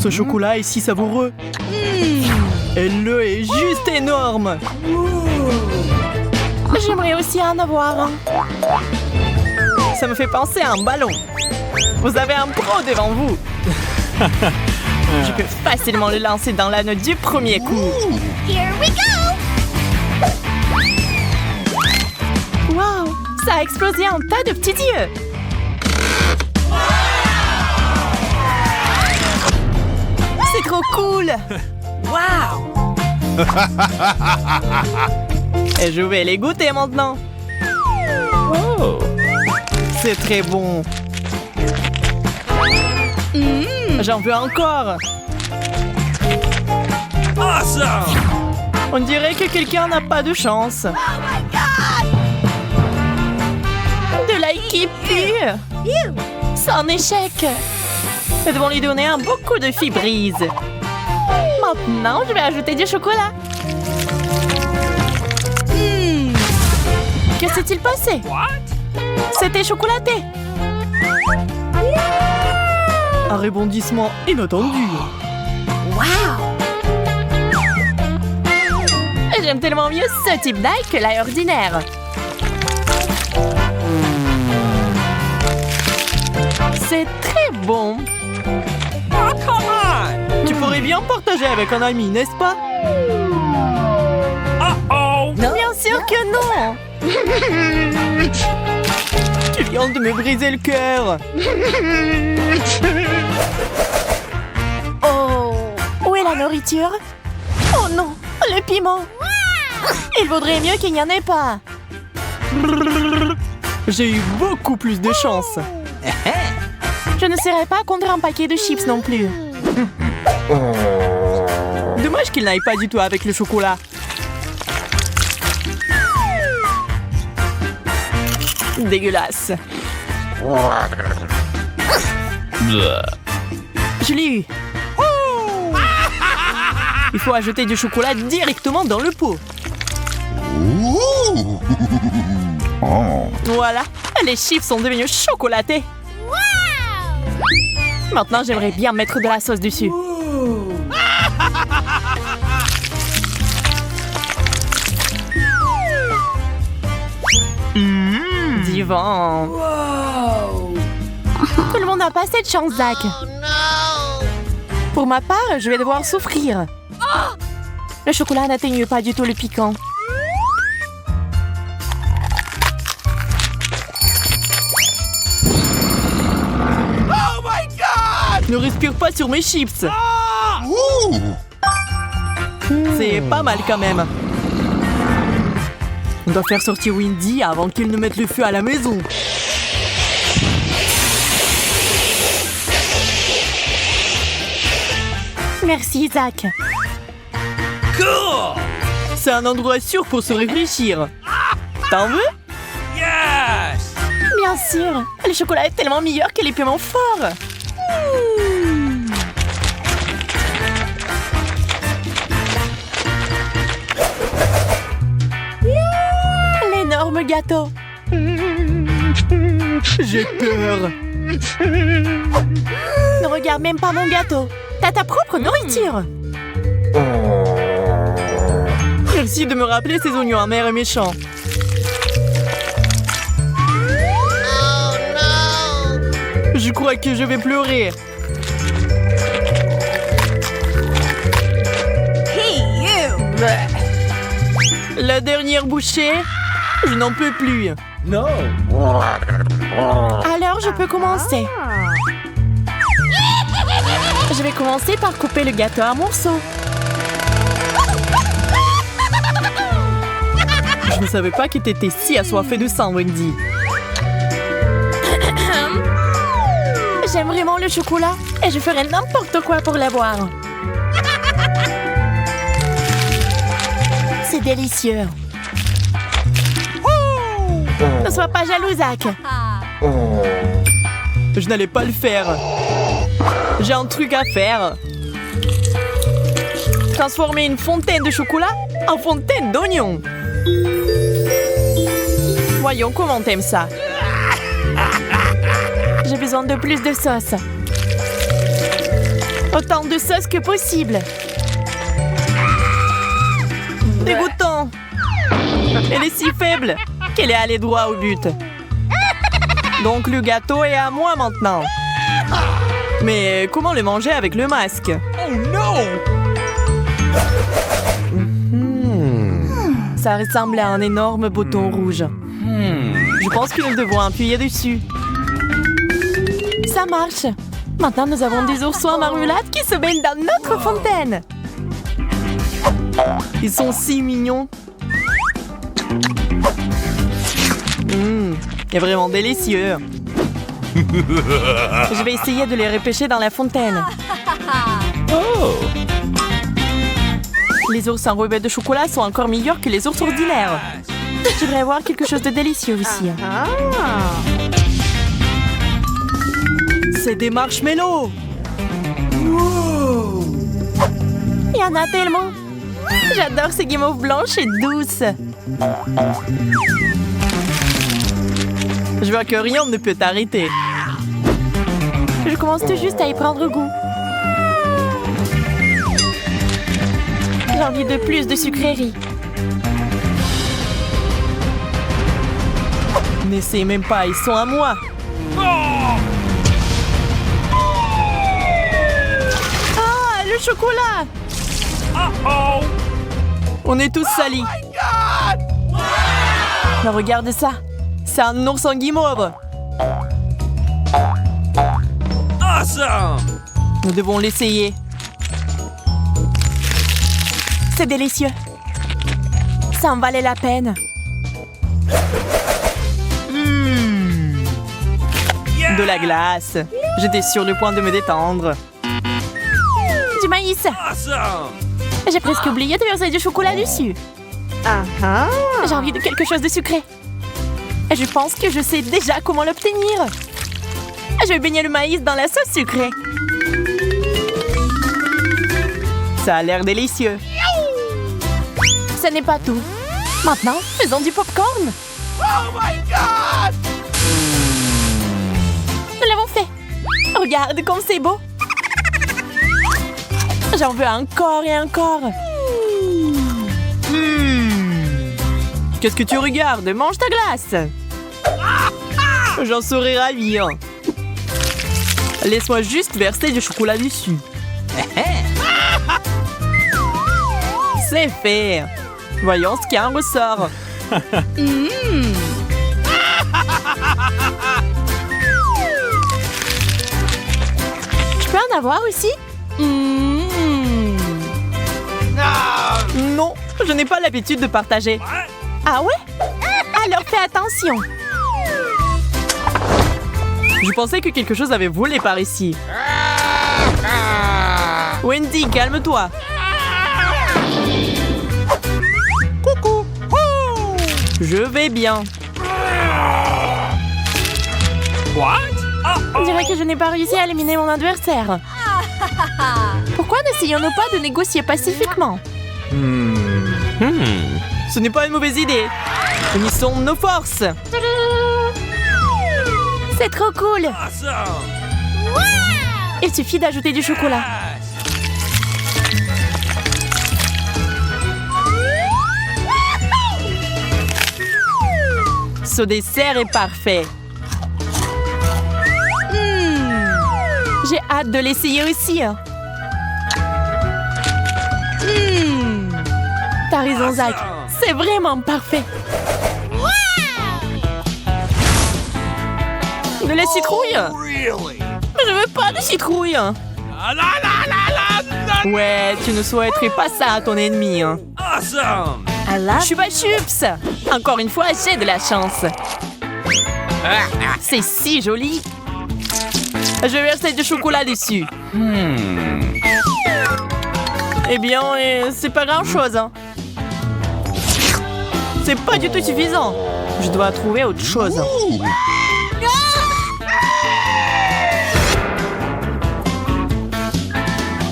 Ce chocolat est si savoureux. Et le est juste énorme. J'aimerais aussi en avoir un. Ça me fait penser à un ballon. Vous avez un pro devant vous. Je peux facilement le lancer dans l'anneau du premier coup. Here we go! Wow! Ça a explosé en tas de petits yeux. C'est trop cool. Wow! Et je vais les goûter maintenant. C'est très bon. J'en veux encore. On dirait que quelqu'un n'a pas de chance. De l'ail qui pue! C'est un échec! Nous devons lui donner un beau coup de fibrise. Maintenant, je vais ajouter du chocolat. Que s'est-il passé? C'était chocolaté. Un rebondissement inattendu. J'aime tellement mieux ce type d'ail que l'ail ordinaire. C'est très bon. Tu pourrais bien partager avec un ami, n'est-ce pas? Bien sûr que non! Tu viens de me briser le cœur. Oh! Où est la nourriture? Oh non! Le piment! Il vaudrait mieux qu'il n'y en ait pas. J'ai eu beaucoup plus de chance. Je ne serais pas contre un paquet de chips non plus. Dommage qu'il n'aille pas du tout avec le chocolat. Dégueulasse. Je l'ai eu. Il faut ajouter du chocolat directement dans le pot. Voilà, les chips sont devenus chocolatés. Maintenant, j'aimerais bien mettre de la sauce dessus. Divin. Tout le monde n'a pas assez de chance, Zach. Pour ma part, je vais devoir souffrir. Le chocolat n'atténue pas du tout le piquant. Ne respire pas sur mes chips. C'est pas mal quand même. On doit faire sortir Wendy avant qu'il ne mette le feu à la maison. Merci, Zach. C'est un endroit sûr pour se réfléchir. T'en veux? Bien sûr. Le chocolat est tellement meilleur que les piments forts. L'énorme gâteau. J'ai peur. Ne regarde même pas mon gâteau. T'as ta propre nourriture. Merci de me rappeler ces oignons amers et méchants. Je crois que je vais pleurer. La dernière bouchée, je n'en peux plus. Alors, je peux commencer. Je vais commencer par couper le gâteau en morceaux. Je ne savais pas que t'étais si assoiffée de sang, Wendy. J'aime vraiment le chocolat et je ferai n'importe quoi pour l'avoir. C'est délicieux. Ne sois pas jaloux, Zach. Je n'allais pas le faire. J'ai un truc à faire. Transformer une fontaine de chocolat en fontaine d'oignons. Voyons comment t'aimes ça. J'ai besoin de plus de sauce. Autant de sauce que possible. Dégoûtant. Elle est si faible qu'elle est allée droit au but. Donc le gâteau est à moi maintenant. Mais comment le manger avec le masque? Oh non! Ça ressemble à un énorme bouton rouge. Je pense que nous devons appuyer dessus. Ça marche. Maintenant, nous avons des oursons en marmelade qui se baignent dans notre fontaine. Ils sont si mignons. C'est vraiment délicieux. Je vais essayer de les repêcher dans la fontaine. Les ours enrobés de chocolat sont encore meilleurs que les ours ordinaires. J'aimerais avoir quelque chose de délicieux aussi. C'est des marshmallows. Il y en a tellement. J'adore ces guimauves blanches et douces. Je vois que rien ne peut t'arrêter. Je commence tout juste à y prendre goût. J'ai envie de plus de sucreries. N'essaie même pas, ils sont à moi. Ah, le chocolat! On est tous salis. Mais regarde ça. C'est un ours en guimauve. Awesome! Nous devons l'essayer. C'est délicieux. Ça en valait la peine. De la glace. J'étais sur le point de me détendre. Du maïs. Awesome! J'ai presque oublié de verser du chocolat dessus. J'ai envie de quelque chose de sucré. Et je pense que je sais déjà comment l'obtenir. Je vais baigner le maïs dans la sauce sucrée. Ça a l'air délicieux. Ce n'est pas tout. Maintenant, faisons du popcorn. Oh my god! Nous l'avons fait. Regarde comme c'est beau. J'en veux encore et encore. Qu'est-ce que tu regardes? Mange ta glace. J'en serais ravie. Hein. Laisse-moi juste verser du chocolat dessus. C'est fait. Voyons ce qu'il y en ressort. Je peux en avoir aussi? Non, je n'ai pas l'habitude de partager. Ah ouais? Alors fais attention. Je pensais que quelque chose avait volé par ici. Wendy, calme-toi. Coucou. Je vais bien. What? On dirait que je n'ai pas réussi à éliminer mon adversaire. Pourquoi n'essayons-nous pas de négocier pacifiquement? Ce n'est pas une mauvaise idée. Unissons nos forces. C'est trop cool. Awesome! Il suffit d'ajouter du chocolat. Ce dessert est parfait. J'ai hâte de l'essayer aussi. T'as raison, Zach. C'est vraiment parfait. De la citrouille? Really? Je veux pas de citrouille. La la la la la! Ouais, tu ne souhaiterais pas ça à ton ennemi. Hein. Awesome! Chupa Chups! Encore une fois, j'ai de la chance. C'est si joli. Je vais verser du chocolat dessus. Eh bien, c'est pas grand-chose. Hein. C'est pas du tout suffisant. Je dois trouver autre chose.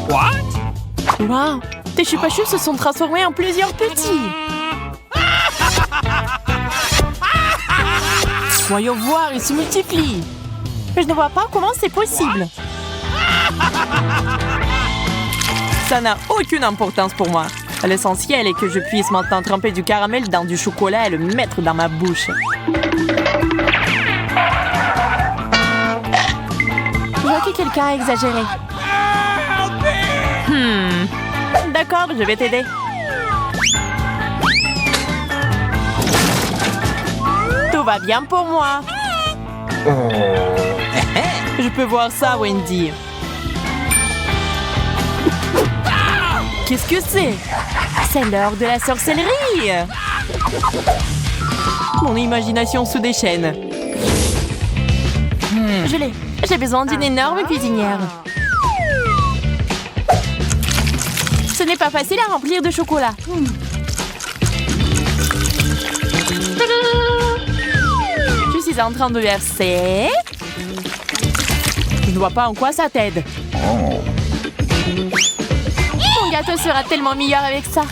What? Wow, tes chupa chups se sont transformés en plusieurs petits. Voyons voir, ils se multiplient. Je ne vois pas comment c'est possible. Ça n'a aucune importance pour moi. L'essentiel est que je puisse maintenant tremper du caramel dans du chocolat et le mettre dans ma bouche. Je vois que quelqu'un a exagéré. D'accord, je vais t'aider. Tout va bien pour moi. Je peux voir ça, Wendy. Qu'est-ce que c'est? C'est l'heure de la sorcellerie. Mon imagination se déchaîne. Je l'ai. J'ai besoin d'une énorme cuisinière. Ce n'est pas facile à remplir de chocolat. Je suis en train de verser. Je ne vois pas en quoi ça t'aide. Mon gâteau sera tellement meilleur avec ça.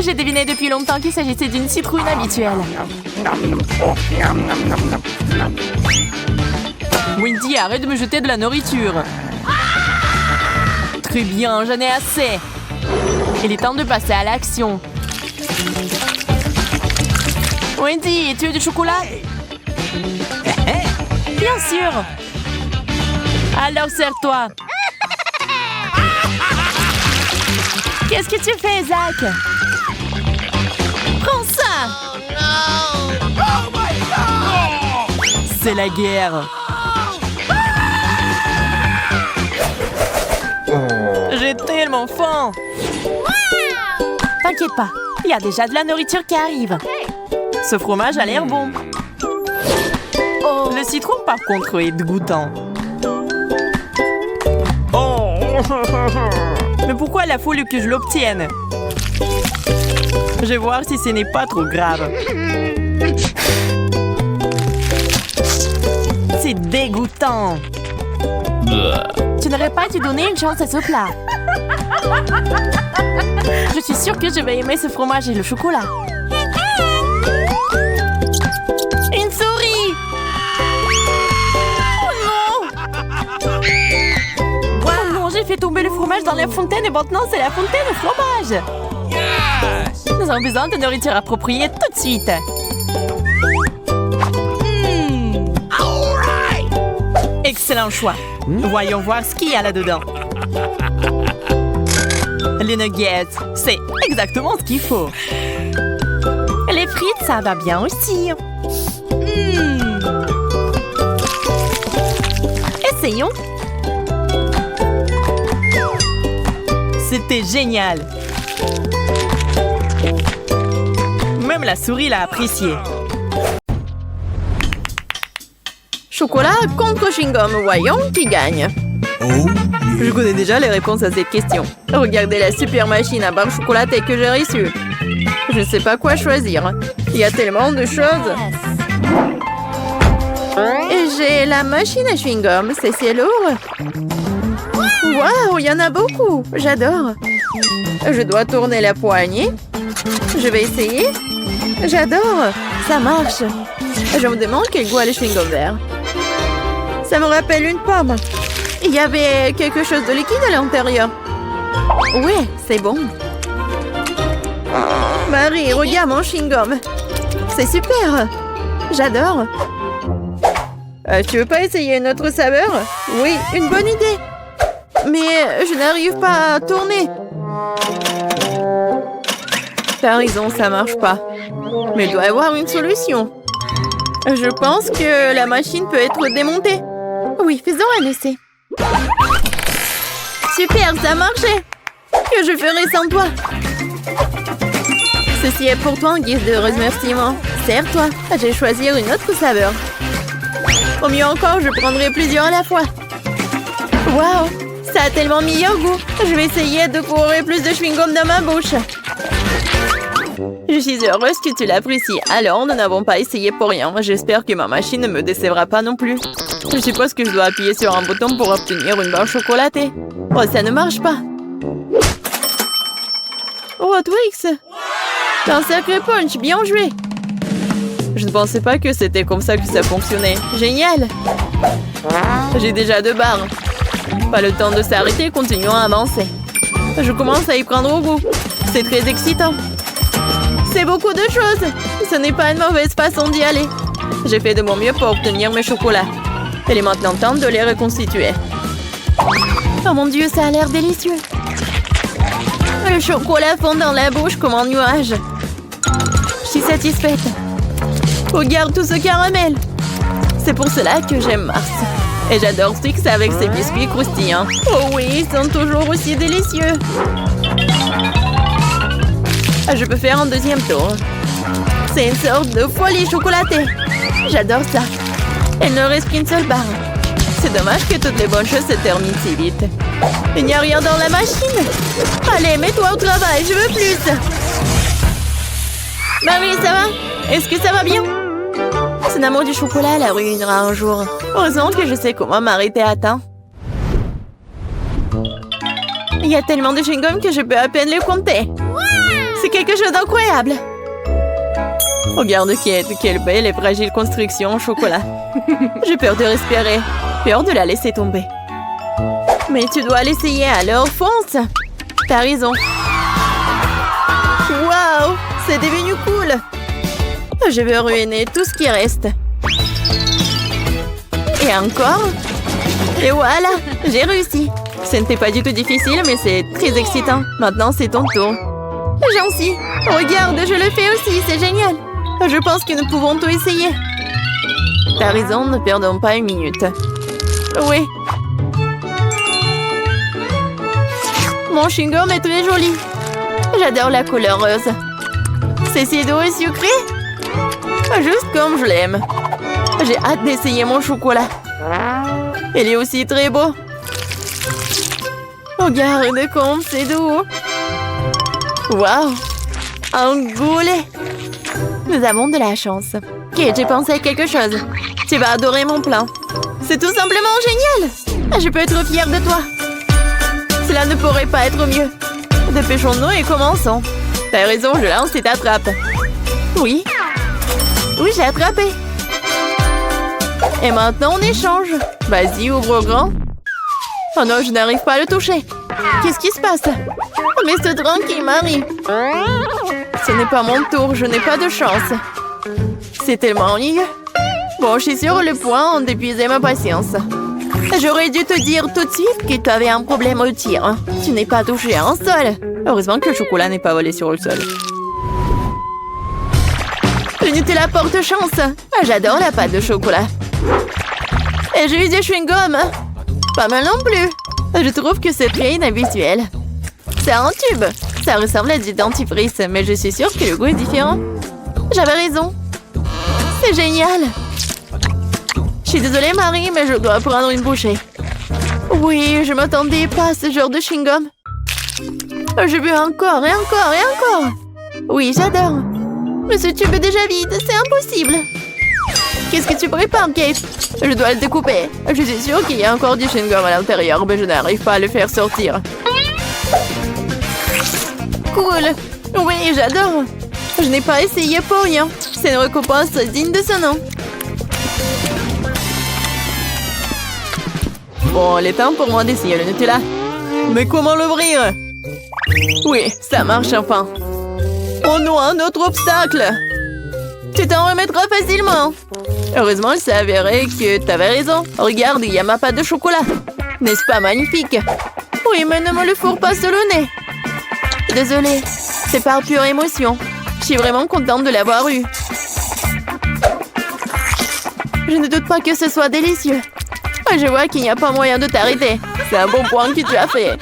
J'ai deviné depuis longtemps qu'il s'agissait d'une citrouille habituelle. Wendy, arrête de me jeter de la nourriture. Très bien, j'en ai assez. Il est temps de passer à l'action. Wendy, tu veux du chocolat? Bien sûr. Alors serre-toi. Qu'est-ce que tu fais, Zach? Prends ça. C'est la guerre. J'ai tellement faim. T'inquiète pas, il y a déjà de la nourriture qui arrive. Ce fromage a l'air bon. Le citron, par contre, est dégoûtant. Mais pourquoi il a fallu que je l'obtienne? Je vais voir si ce n'est pas trop grave. C'est dégoûtant. Tu n'aurais pas dû donner une chance à ce plat. Je suis sûre que je vais aimer ce fromage et le chocolat. Une souris! Oh non! Oh non, j'ai fait tomber le fromage dans la fontaine et maintenant c'est la fontaine au fromage. Nous avons besoin de nourriture appropriée tout de suite. Excellent choix. Voyons voir ce qu'il y a là-dedans. Les nuggets, c'est exactement ce qu'il faut. Les frites, ça va bien aussi. Essayons. C'était génial. Même la souris l'a apprécié. Chocolat contre chewing-gum, voyons qui gagne. Je connais déjà les réponses à cette question. Regardez la super machine à barre chocolatée que j'ai reçue. Je ne sais pas quoi choisir. Il y a tellement de choses. Et j'ai la machine à chewing-gum, c'est lourd. Waouh, il y en a beaucoup. J'adore. Je dois tourner la poignée. Je vais essayer. J'adore. Ça marche. Je me demande quel goût a le chewing-gum vert. Ça me rappelle une pomme. Il y avait quelque chose de liquide à l'intérieur. Ouais, c'est bon. Marie, regarde mon chewing-gum. C'est super. J'adore. Tu veux pas essayer une autre saveur? Oui, une bonne idée. Mais je n'arrive pas à tourner. T'as raison, ça marche pas. Mais il doit y avoir une solution. Je pense que la machine peut être démontée. Oui, faisons un essai. Super, ça a marché. Que je ferai sans toi? Ceci est pour toi en guise de remerciement. Serre-toi. Je vais choisir une autre saveur. Au mieux encore, je prendrai plusieurs à la fois. Waouh, ça a tellement meilleur goût. Je vais essayer de courir plus de chewing-gum dans ma bouche. Je suis heureuse que tu l'apprécies. Alors, nous n'avons pas essayé pour rien. J'espère que ma machine ne me décevra pas non plus. Je suppose que je dois appuyer sur un bouton pour obtenir une barre chocolatée. Oh, ça ne marche pas. Oh, Twix! T'as un sacré punch, bien joué! Je ne pensais pas que c'était comme ça que ça fonctionnait. Génial! J'ai déjà 2 barres. Pas le temps de s'arrêter, continuons à avancer. Je commence à y prendre au goût. C'est très excitant. C'est beaucoup de choses. Ce n'est pas une mauvaise façon d'y aller. J'ai fait de mon mieux pour obtenir mes chocolats. Il est maintenant temps de les reconstituer. Oh mon Dieu, ça a l'air délicieux. Le chocolat fond dans la bouche comme un nuage. Je suis satisfaite. Regarde tout ce caramel. C'est pour cela que j'aime Mars. Et j'adore Twix avec ses biscuits croustillants. Oh oui, ils sont toujours aussi délicieux. Je peux faire un deuxième tour. C'est une sorte de folie chocolatée. J'adore ça. Il ne reste qu'une seule barre. C'est dommage que toutes les bonnes choses se terminent si vite. Il n'y a rien dans la machine. Allez, mets-toi au travail, je veux plus. Marie, ça va? Est-ce que ça va bien? Son amour du chocolat la ruinera un jour. Heureusement que je sais comment m'arrêter à temps. Il y a tellement de chewing-gum que je peux à peine les compter. C'est quelque chose d'incroyable. Regarde quelle belle et fragile construction en chocolat. J'ai peur de respirer. Peur de la laisser tomber. Mais tu dois l'essayer, alors fonce. T'as raison. Waouh, c'est devenu cool. Je vais ruiner tout ce qui reste. Et encore. Et voilà, j'ai réussi. Ce n'était pas du tout difficile, mais c'est très excitant. Maintenant, c'est ton tour. J'en suis. Regarde, je le fais aussi, c'est génial. Je pense que nous pouvons tout essayer. T'as raison, ne perdons pas une minute. Oui. Mon chewing-gum est très joli. J'adore la couleur rose. C'est si doux et sucré. Juste comme je l'aime. J'ai hâte d'essayer mon chocolat. Il est aussi très beau. Regarde comme c'est doux. Waouh! Un goulet! Nous avons de la chance. Ok, j'ai pensé à quelque chose. Tu vas adorer mon plan. C'est tout simplement génial! Je peux être fière de toi. Cela ne pourrait pas être mieux. Dépêchons-nous et commençons. T'as raison, je lance et t'attrape. Oui. Oui, j'ai attrapé. Et maintenant, on échange. Vas-y, ouvre grand. Oh non, je n'arrive pas à le toucher. Qu'est-ce qui se passe? Reste tranquille, Marie. Ce n'est pas mon tour, je n'ai pas de chance. C'est tellement ennuyeux. Bon, je suis sur le point d'épuiser ma patience. J'aurais dû te dire tout de suite que tu avais un problème au tir. Tu n'es pas touché à un sol. Heureusement que le chocolat n'est pas volé sur le sol. Le Nutella porte chance. J'adore la pâte de chocolat. Et j'ai eu des chewing-gums. Pas mal non plus. Je trouve que c'est très inhabituel. C'est un tube. Ça ressemble à du dentifrice, mais je suis sûre que le goût est différent. J'avais raison. C'est génial. Je suis désolée, Marie, mais je dois prendre une bouchée. Oui, je m'attendais pas à ce genre de chewing-gum. Je veux encore et encore et encore. Oui, j'adore. Mais ce tube est déjà vide, c'est impossible. Qu'est-ce que tu prépares, Kate? Je dois le découper. Je suis sûre qu'il y a encore du chewing-gum à l'intérieur, mais je n'arrive pas à le faire sortir. Cool. Oui, j'adore. Je n'ai pas essayé pour rien. C'est une récompense digne de ce nom. Bon, il est temps pour moi d'essayer le Nutella. Mais comment l'ouvrir? Oui, ça marche enfin. Oh non, un autre obstacle. Tu t'en remettras facilement. Heureusement, il s'est avéré que tu avais raison. Regarde, il y a ma pâte de chocolat. N'est-ce pas magnifique? Oui, mais ne me le fourre pas sur le nez. Désolée, c'est par pure émotion. Je suis vraiment contente de l'avoir eu. Je ne doute pas que ce soit délicieux. Je vois qu'il n'y a pas moyen de t'arrêter. C'est un bon point que tu as fait.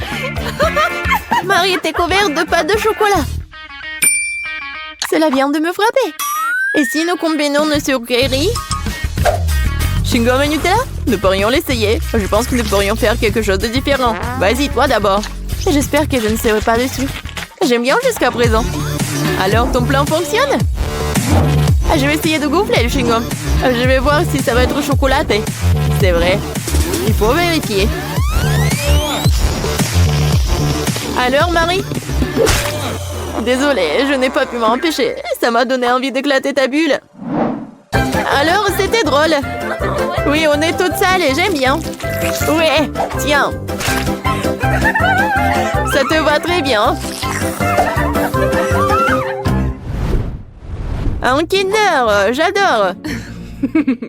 Marie était couverte de pâte de chocolat. Cela vient de me frapper. Et si nous combinons nos sucreries? Chewing-gum et Nutella? Nous pourrions l'essayer. Je pense que nous pourrions faire quelque chose de différent. Vas-y, toi d'abord. J'espère que je ne serai pas dessus. J'aime bien jusqu'à présent. Alors, ton plan fonctionne? Je vais essayer de gonfler le chewing-gum. Je vais voir si ça va être chocolaté. C'est vrai. Il faut vérifier. Alors, Marie? Désolée, je n'ai pas pu m'empêcher. Ça m'a donné envie d'éclater ta bulle. Alors, c'était drôle. Oui, on est toutes sales et j'aime bien. Ouais, tiens. Ça te va très bien. Un Kinder, j'adore.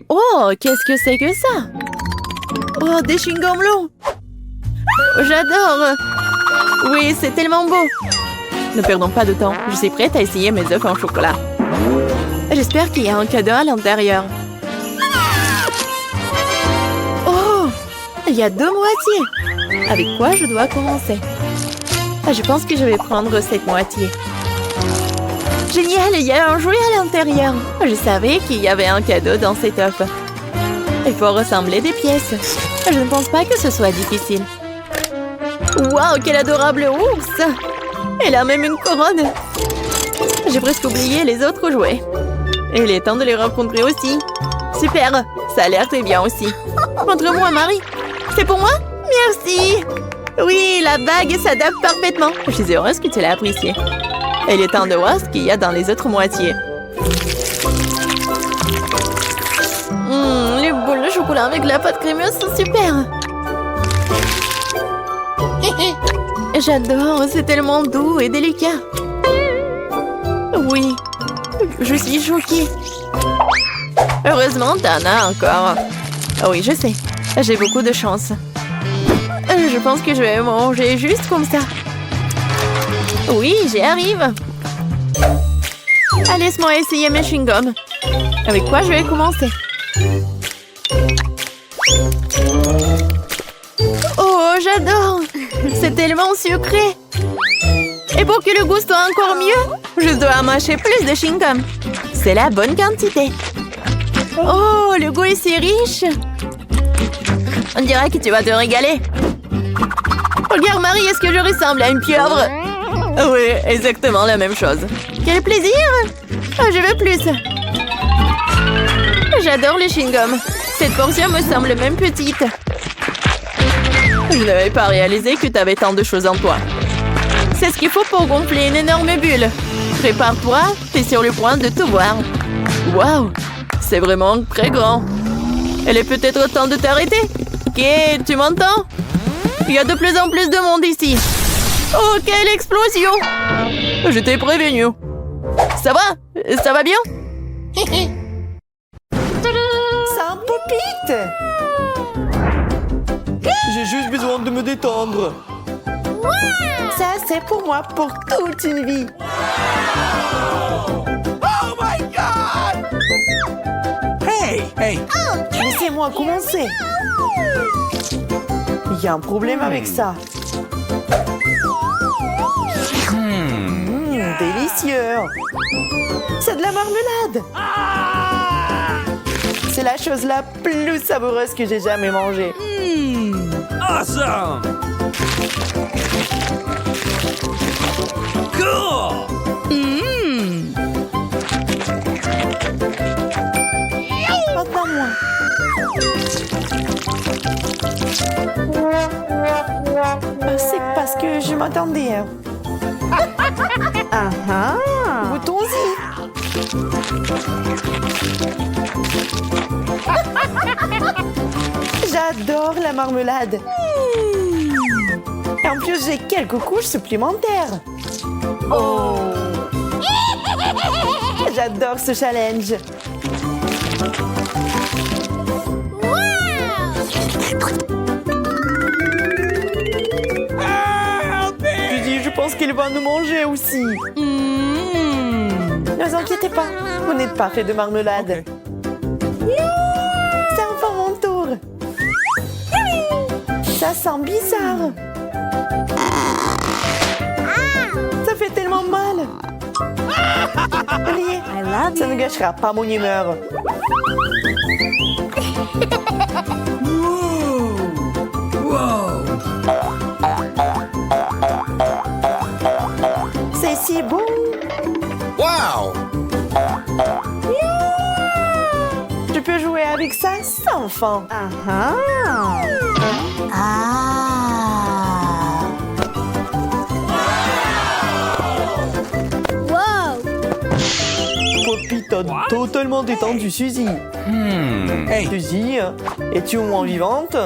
Oh, qu'est-ce que c'est que ça? Oh, des chewing-gums longs. J'adore. Oui, c'est tellement beau. Ne perdons pas de temps. Je suis prête à essayer mes œufs en chocolat. J'espère qu'il y a un cadeau à l'intérieur. Oh, il y a 2 moitiés. Avec quoi je dois commencer? Je pense que je vais prendre cette moitié. Génial, il y a un jouet à l'intérieur. Je savais qu'il y avait un cadeau dans cet œuf. Il faut ressembler des pièces. Je ne pense pas que ce soit difficile. Waouh, quel adorable ours! Elle a même une couronne. J'ai presque oublié les autres jouets. Et il est temps de les rencontrer aussi. Super, ça a l'air très bien aussi. Montre-moi, Marie. C'est pour moi? Merci. Oui, la bague s'adapte parfaitement. Je suis heureuse que tu l'aies appréciée. Il est temps de voir ce qu'il y a dans les autres moitiés. Les boules de chocolat avec la pâte crémeuse sont super. J'adore, c'est tellement doux et délicat. Oui, je suis choquée. Heureusement, t'en as encore. Oui, je sais, j'ai beaucoup de chance. Je pense que je vais manger juste comme ça. Oui, j'y arrive. Allez, laisse-moi essayer mes chewing-gums. Avec quoi je vais commencer? Oh, j'adore! C'est tellement sucré! Et pour que le goût soit encore mieux, je dois mâcher plus de chewing-gum. C'est la bonne quantité. Oh, le goût est si riche! On dirait que tu vas te régaler. Regarde, Marie, est-ce que je ressemble à une pieuvre? Oui, exactement la même chose. Quel plaisir! Oh, je veux plus. J'adore les chewing-gums. Cette portion me semble même petite. Je n'avais pas réalisé que tu avais tant de choses en toi. C'est ce qu'il faut pour gonfler une énorme bulle. Prépare-toi, t'es sur le point de tout voir. Waouh, c'est vraiment très grand. Il est peut-être temps de t'arrêter. Ok, tu m'entends? Il y a de plus en plus de monde ici. Oh, quelle explosion! Je t'ai prévenu. Ça va? Ça va bien? Ça palpite! J'ai juste besoin de me détendre. Ça, c'est pour moi pour toute une vie. Oh my God! Hey! Laissez-moi commencer. Il y a un problème avec ça. Délicieux. C'est de la marmelade. C'est la chose la plus savoureuse que j'ai jamais mangée. Awesome! Cool! Maintenant moi. C'est parce que je m'attendais. Goûtons-y. J'adore la marmelade. Et en plus, j'ai quelques couches supplémentaires. Oh! J'adore ce challenge. Je pense qu'il va nous manger aussi. Ne vous inquiétez pas, vous n'êtes pas fait de marmelade. C'est enfin mon tour. Ça sent bizarre. Ça fait tellement mal. Olivier, ça ne gâchera pas mon humeur. C'est si bon. Wow! Tu peux jouer avec ça sans fin. Whoa! Popita t'as totalement détendu, Suzy. Hey. Suzy, es-tu au moins vivante?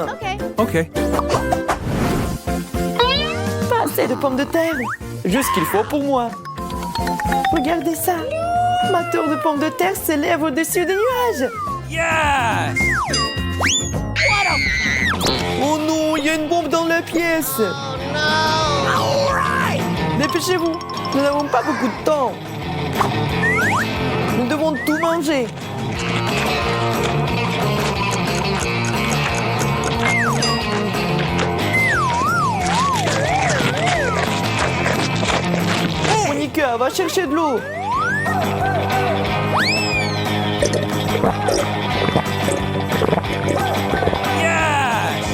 Okay. Pas assez de pommes de terre. Juste ce qu'il faut pour moi. Regardez ça. Ma tour de pommes de terre s'élève au-dessus des nuages. Yes! Oh non, il y a une bombe dans la pièce. Dépêchez-vous, nous n'avons pas beaucoup de temps. Nous devons tout manger. Monica, va chercher de l'eau. Yes!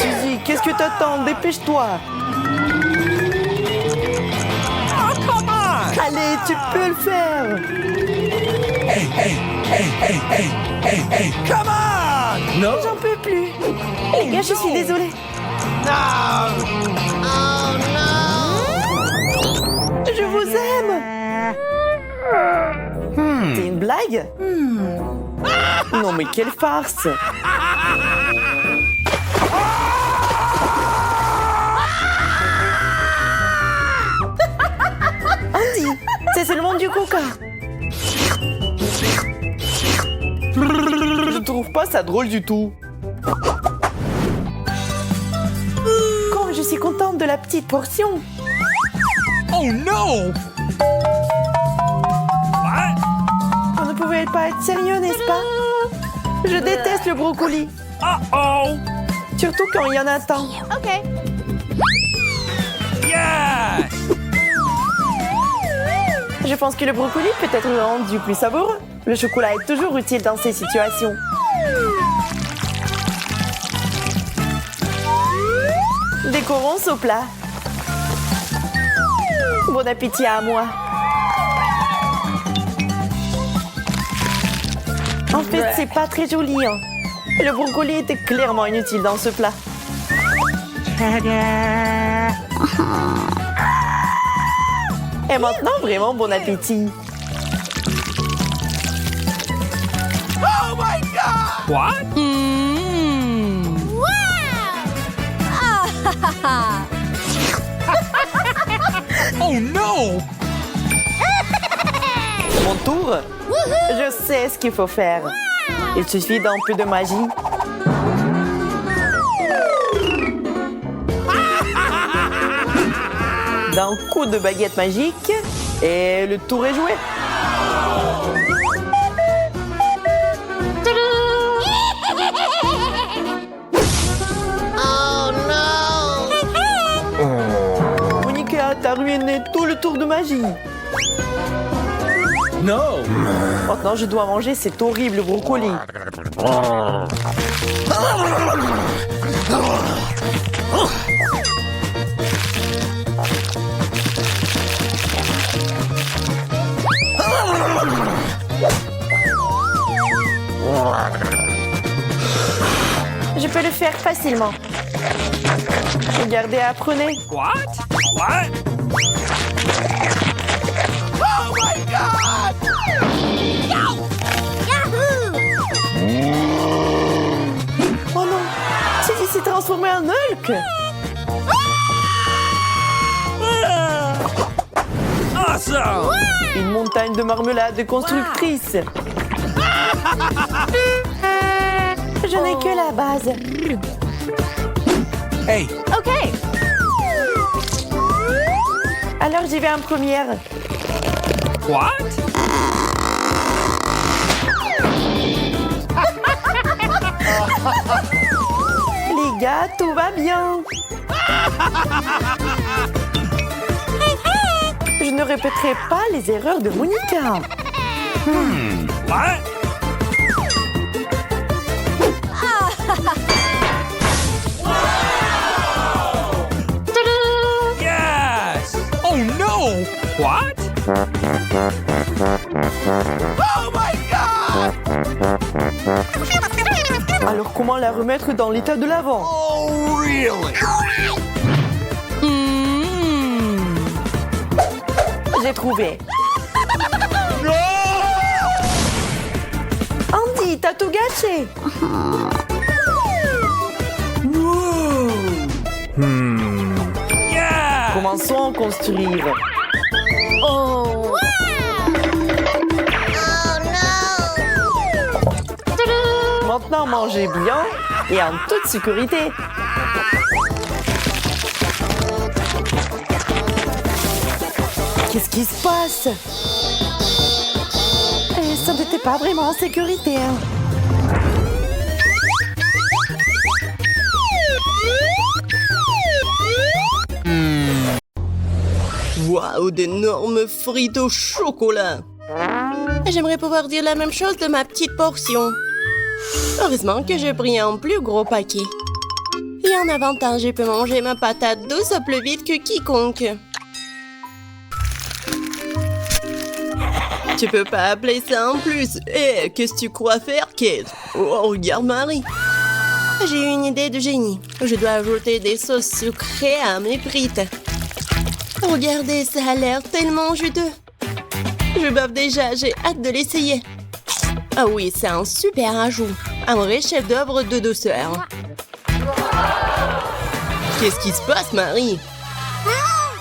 Suzy, qu'est-ce que t'attends? Dépêche-toi. Oh, come on! Allez, tu peux le faire. Come on! No! J'en peux plus. Les gars, je suis désolée. No! Je vous aime. C'est une blague? Non, mais quelle farce. Andy, c'est seulement du coca. Je trouve pas ça drôle du tout. Comme je suis contente de la petite portion. Oh no! What? On ne pouvait pas être sérieux, n'est-ce pas? Je déteste le brocoli. Uh-oh! Surtout quand il y en a tant. Yes! Je pense que le brocoli peut être rendu plus savoureux. Le chocolat est toujours utile dans ces situations. Décorons ce plat. Bon appétit à moi. En fait, c'est pas très joli. Hein. Le brocoli était clairement inutile dans ce plat. Et maintenant, vraiment bon appétit. Oh my god! What? Oh no! Mon tour. Je sais ce qu'il faut faire. Il suffit d'un peu de magie. D'un coup de baguette magique et le tour est joué. Monica, t'as ruiné tout le tour de magie. No! Maintenant, je dois manger cet horrible brocoli. Je peux le faire facilement. Regardez, apprenez. What? What? Oh my god! Oh non, Suzy s'est transformé en Hulk. Awesome! Une montagne de marmelade constructrice. Je n'ai que la base. Hey! Alors j'y vais en première. What? Les gars, tout va bien. Je ne répéterai pas les erreurs de Monica. What? Yes! Oh no! What? Oh my god! Alors comment la remettre dans l'état de l'avant? Oh really? J'ai trouvé. No! Marie, t'as tout gâché. Yeah! Commençons à construire. Oh! Maintenant, mangez bien et en toute sécurité. Qu'est-ce qui se passe? Ça n'était pas vraiment en sécurité. Hein. Waouh, d'énormes frites au chocolat! J'aimerais pouvoir dire la même chose de ma petite portion. Heureusement que j'ai pris un plus gros paquet. Et en avantage, je peux manger ma patate douce plus vite que quiconque. Tu peux pas appeler ça en plus. Eh, qu'est-ce que tu crois faire, Kate? Oh, regarde Marie. J'ai eu une idée de génie. Je dois ajouter des sauces sucrées à mes frites. Regardez, ça a l'air tellement juteux. Je bave déjà, j'ai hâte de l'essayer. Ah oui, c'est un super ajout. Un vrai chef-d'œuvre de douceur. Qu'est-ce qui se passe, Marie?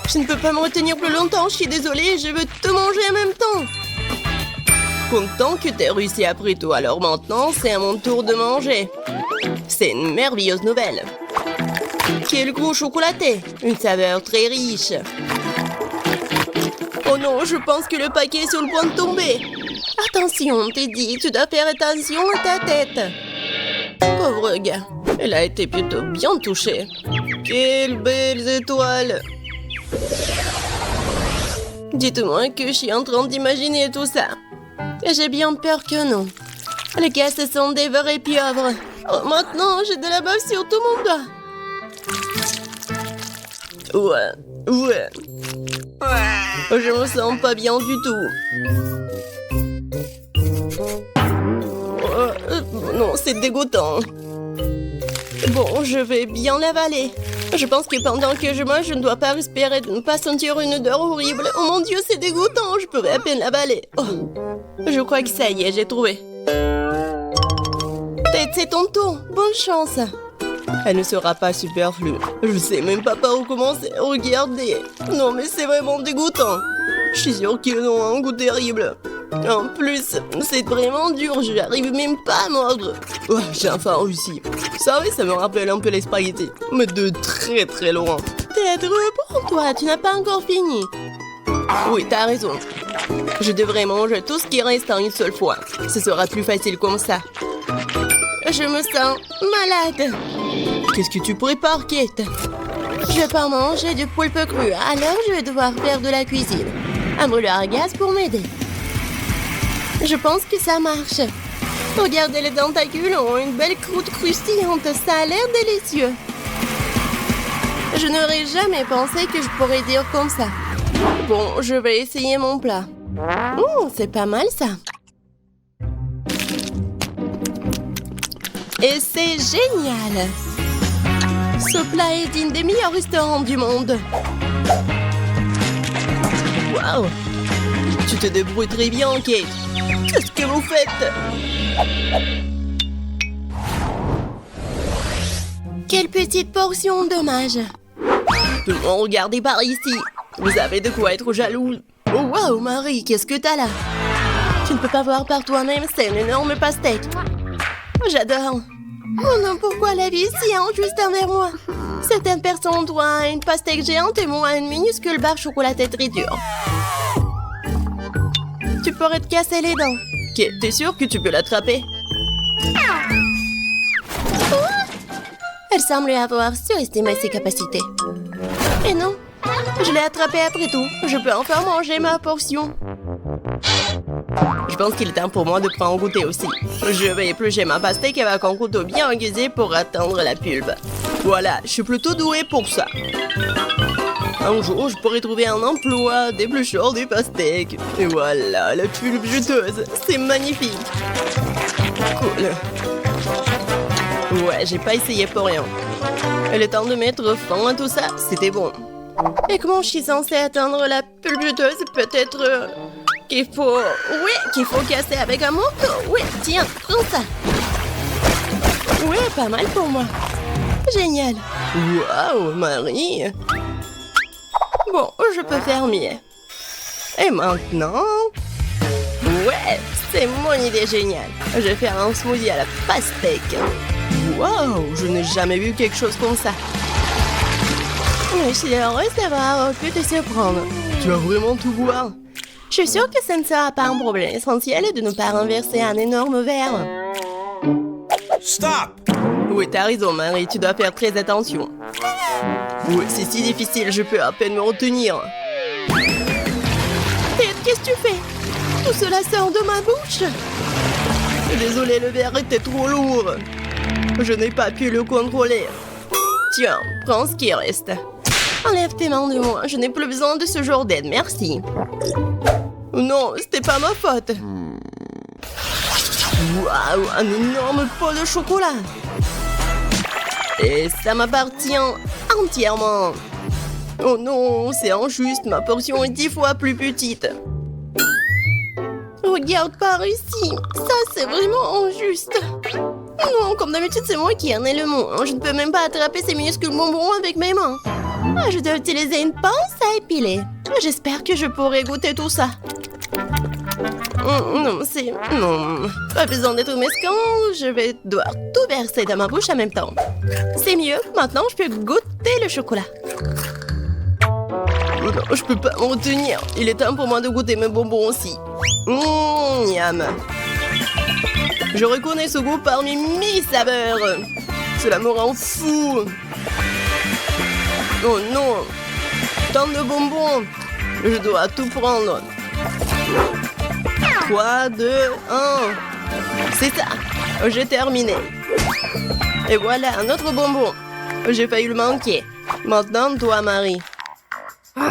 Je ne peux pas me retenir plus longtemps, je suis désolée, je veux tout manger en même temps. Content que t'aies réussi après tout, alors maintenant, c'est à mon tour de manger. C'est une merveilleuse nouvelle. Quel goût chocolaté! Une saveur très riche. Oh non, je pense que le paquet est sur le point de tomber. Attention, Teddy, tu dois faire attention à ta tête. Pauvre gars, elle a été plutôt bien touchée. Quelles belles étoiles! Dites-moi que je suis en train d'imaginer tout ça. J'ai bien peur que non. Les gars, ce sont des vrais pieuvres. Oh, maintenant, j'ai de la bave sur tout mon doigt. Ouais. Je me sens pas bien du tout. Non, c'est dégoûtant. Bon, je vais bien l'avaler. Je pense que pendant que je mange, je ne dois pas respirer, de ne pas sentir une odeur horrible. Oh mon Dieu, c'est dégoûtant, je pourrais à peine l'avaler. Oh, je crois que ça y est, j'ai trouvé. Tête, c'est ton tour. Bonne chance. Elle ne sera pas superflue. Je sais même pas par où commencer. Regardez. Non, mais c'est vraiment dégoûtant. Je suis sûre qu'ils ont un goût terrible. En plus, c'est vraiment dur. Je n'arrive même pas à mordre. Oh, j'ai enfin réussi. Ça, oui, ça me rappelle un peu les spaghettis. Mais de très très loin. Tête, reprends-toi. Tu n'as pas encore fini. Oui, t'as raison. Je devrais manger tout ce qui reste en une seule fois. Ce sera plus facile comme ça. Je me sens malade. Qu'est-ce que tu prépares, Kate? Je vais pas manger du poulpe cru, alors je vais devoir faire de la cuisine. Un brûleur à gaz pour m'aider. Je pense que ça marche. Regardez, les tentacules ont une belle croûte croustillante. Ça a l'air délicieux. Je n'aurais jamais pensé que je pourrais dire comme ça. Bon, je vais essayer mon plat. C'est pas mal ça. Et c'est génial! Ce plat est digne des meilleurs restaurants du monde. Waouh! Tu te débrouilles très bien, Kate. Qu'est-ce que vous faites? Quelle petite portion, dommage. Tout le monde, regardez par ici. Vous avez de quoi être jaloux. Oh, waouh, Marie, qu'est-ce que t'as là? Tu ne peux pas voir par toi-même, c'est un énorme pastèque. J'adore. Oh non, pourquoi la vie est si injuste envers moi? Certaines personnes ont une pastèque géante et moi une minuscule barre chocolatée très dure. Tu pourrais te casser les dents. Ok, t'es sûr que tu peux l'attraper? Elle semble avoir surestimé ses capacités. Et non, je l'ai attrapée après tout. Je peux enfin manger ma portion. Je pense qu'il est temps pour moi de prendre un goûter aussi. Je vais éplucher ma pastèque avec un couteau bien aiguisé pour atteindre la pulpe. Voilà, je suis plutôt douée pour ça. Un jour, je pourrais trouver un emploi d'éplucheur des pastèques. Et voilà, la pulpe juteuse. C'est magnifique. Cool. Ouais, j'ai pas essayé pour rien. Il est temps de mettre fin à tout ça. C'était bon. Et comment je suis censée atteindre la pulpe juteuse? Peut-être... qu'il faut... Oui, qu'il faut casser avec un manteau. Oui, tiens, prends ça. Oui, pas mal pour moi. Génial. Waouh, Marie. Bon, je peux faire mieux. Et maintenant... Ouais, c'est mon idée géniale. Je vais faire un smoothie à la pastèque. Waouh, je n'ai jamais vu quelque chose comme ça. Je suis heureuse d'avoir pu te surprendre. Tu vas vraiment tout boire? Je suis sûre que ce ne sera pas un problème. L'essentiel est de ne pas renverser un énorme verre. Stop! Oui, t'as raison, Marie, tu dois faire très attention. Oui, c'est si difficile, je peux à peine me retenir. Ted, qu'est-ce que tu fais? Tout cela sort de ma bouche. Désolé, le verre était trop lourd. Je n'ai pas pu le contrôler. Tiens, prends ce qui reste. Enlève tes mains de moi, je n'ai plus besoin de ce genre d'aide, merci. Non, c'était pas ma faute. Waouh, un énorme pot de chocolat. Et ça m'appartient entièrement. Oh non, c'est injuste, ma portion est 10 fois plus petite. Regarde par ici, ça c'est vraiment injuste. Non, comme d'habitude c'est moi qui en ai le mot. Je ne peux même pas attraper ces minuscules bonbons avec mes mains. Je dois utiliser une pince à épiler. J'espère que je pourrai goûter tout ça. Non, c'est... Non, pas besoin d'être mesquin, je vais devoir tout verser dans ma bouche en même temps. C'est mieux, maintenant je peux goûter le chocolat. Non, je peux pas m'en retenir. Il est temps pour moi de goûter mes bonbons aussi. Miam. Je reconnais ce goût parmi mes saveurs. Cela me rend fou. Oh non. Tant de bonbons. Je dois tout prendre. 3, 2, 1. C'est ça. J'ai terminé. Et voilà, un autre bonbon. J'ai failli le manquer. Maintenant, toi, Marie.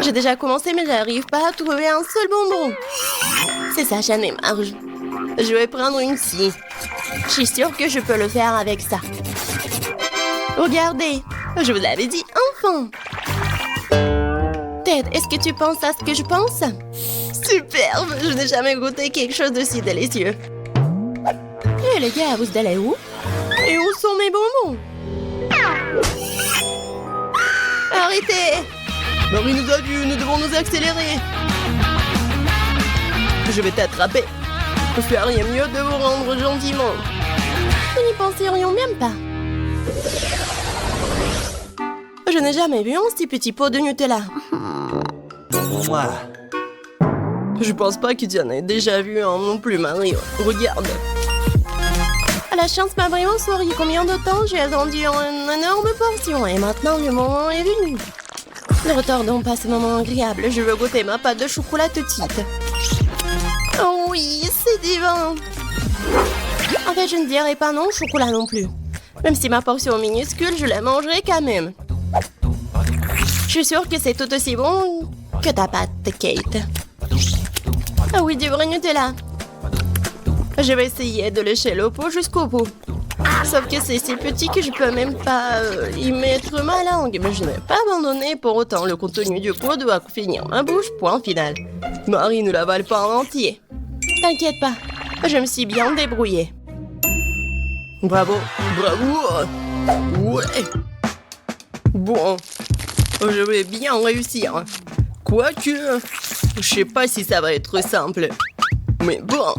J'ai déjà commencé, mais j'arrive pas à trouver un seul bonbon. C'est ça, j'en ai marre. Je vais prendre une scie. Je suis sûre que je peux le faire avec ça. Regardez, je vous l'avais dit, enfin. Ted, est-ce que tu penses à ce que je pense? Superbe, je n'ai jamais goûté quelque chose de si délicieux. Et les gars, vous allez où? Et où sont mes bonbons? Arrêtez! Marie nous a vus, nous devons nous accélérer. Je vais t'attraper. Je ferais mieux de vous rendre gentiment. Nous n'y penserions même pas. Je n'ai jamais vu un si petit pot de Nutella. Je pense pas que tu en aies déjà vu un non plus, Marie. Regarde. La chance m'a vraiment souri. Combien de temps j'ai attendu une énorme portion et maintenant le moment est venu. Ne retardons pas ce moment agréable. Je veux goûter ma pâte de chocolat tout de suite. Oh oui, c'est divin. En fait, je ne dirais pas non au chocolat non plus. Même si ma portion est minuscule, je la mangerai quand même. Je suis sûre que c'est tout aussi bon que ta pâte, Kate. Ah oui, du vrai Nutella. Je vais essayer de lécher le pot jusqu'au bout. Sauf que c'est si petit que je peux même pas y mettre ma langue. Mais je n'ai pas abandonné pour autant. Le contenu du pot doit finir ma bouche, point final. Marie ne l'avale pas en entier. T'inquiète pas, je me suis bien débrouillée. Bravo, bravo. Ouais. Bon, je vais bien réussir. Quoique, je sais pas si ça va être simple. Mais bon.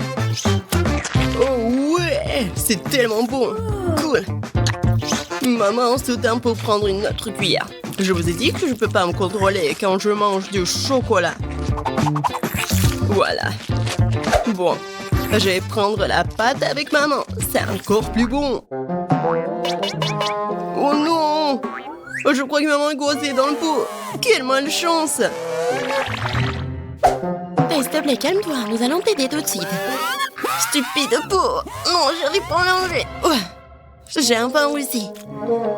Oh ouais, c'est tellement bon. Cool. Maman se tient pour prendre une autre cuillère. Je vous ai dit que je peux pas me contrôler quand je mange du chocolat. Voilà. Bon, je vais prendre la pâte avec maman. C'est encore plus bon. Oh non! Je crois que maman est coincée dans le pot. Quelle malchance! Hey, s'il te plaît, calme-toi. Nous allons t'aider tout de suite. Stupide pot! Non, j'arrive pas à manger. J'ai enfin réussi.